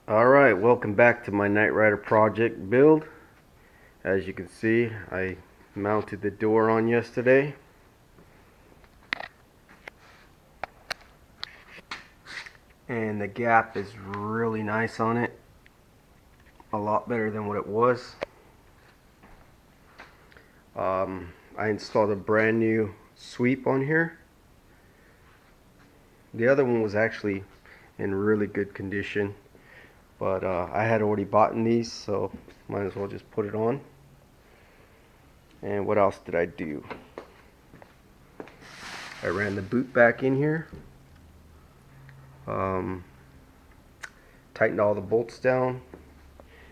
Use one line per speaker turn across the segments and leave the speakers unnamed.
Alright, welcome back to my Knight Rider project build. As you can see, I mounted the door on yesterday. And the gap is really nice on it. A lot better than what it was. I installed a brand new sweep on here. The other one was actually in really good condition, but I had already bought these, so might as well just put it on. And what else did I do? I ran the boot back in here, tightened all the bolts down,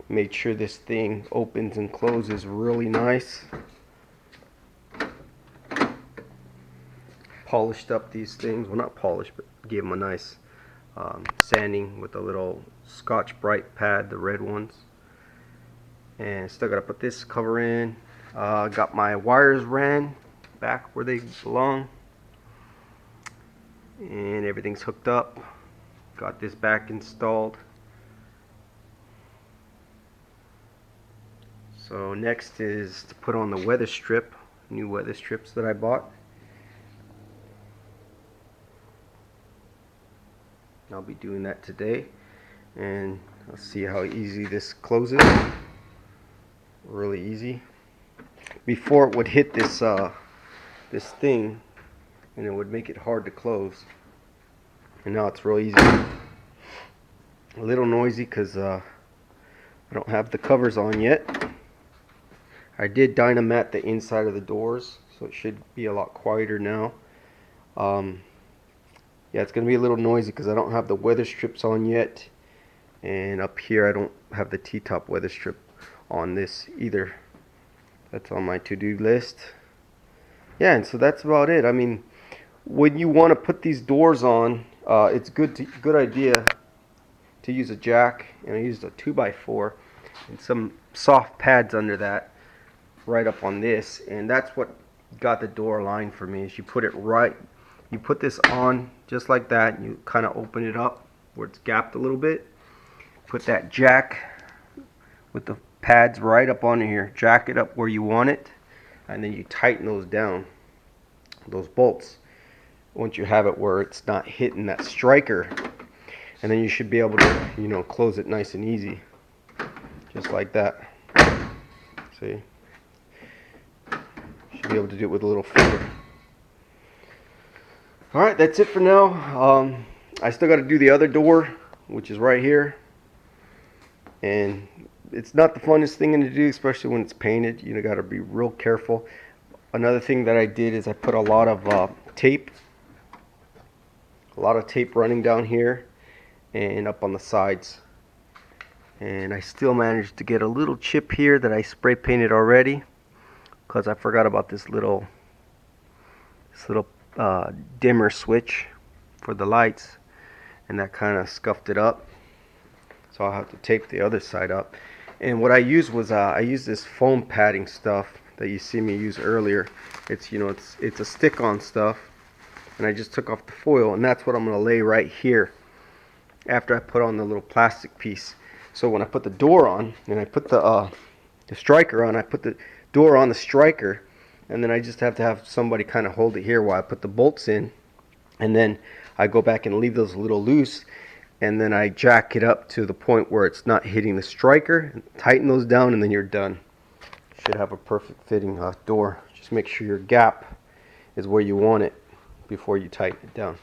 made sure this thing opens and closes really nice, polished up these things, well, not polished, but gave them a nice sanding with a little Scotch-Brite pad, the red ones. And still got to put this cover in. Got my wires ran back where they belong, and everything's hooked up. Got this back installed. So next is to put on the weather strip, new weather strips that I bought. I'll be doing that today, and let's see how easy this closes. Really easy. Before it would hit this this thing, and it would make it hard to close. And now it's real easy. A little noisy because I don't have the covers on yet. I did dynamat the inside of the doors, so it should be a lot quieter now. Yeah, it's going to be a little noisy because I don't have the weather strips on yet. And up here I don't have the T-top weather strip on this either. That's on my to-do list. Yeah, and so that's about it. I mean, when you want to put these doors on, it's good idea to use a jack, and I used a 2x4 and some soft pads under that right up on this, and that's what got the door aligned for me. Is you put it right, you put this on just like that, and you kind of open it up where it's gapped a little bit, put that jack with the pads right up on here, jack it up where you want it, and then you tighten those down, those bolts, once you have it where it's not hitting that striker, and then you should be able to, you know, close it nice and easy, just like that. See, should be able to do it with a little finger. Alright, that's it for now. I still got to do the other door, which is right here, and it's not the funnest thing to do, especially when it's painted. You got to be real careful. Another thing that I did is I put a lot of tape running down here and up on the sides, and I still managed to get a little chip here that I spray painted already because I forgot about this little dimmer switch for the lights, and that kind of scuffed it up, so I'll have to tape the other side up. And what I used was I used this foam padding stuff that you see me use earlier. It's, you know, it's a stick-on stuff, and I just took off the foil, and that's what I'm going to lay right here after I put on the little plastic piece. So when I put the door on and I put the striker on, I put the door on the striker, and then I just have to have somebody kind of hold it here while I put the bolts in, and then I go back and leave those a little loose, and then I jack it up to the point where it's not hitting the striker, and tighten those down, and then you're done. Should have a perfect fitting door. Just make sure your gap is where you want it before you tighten it down.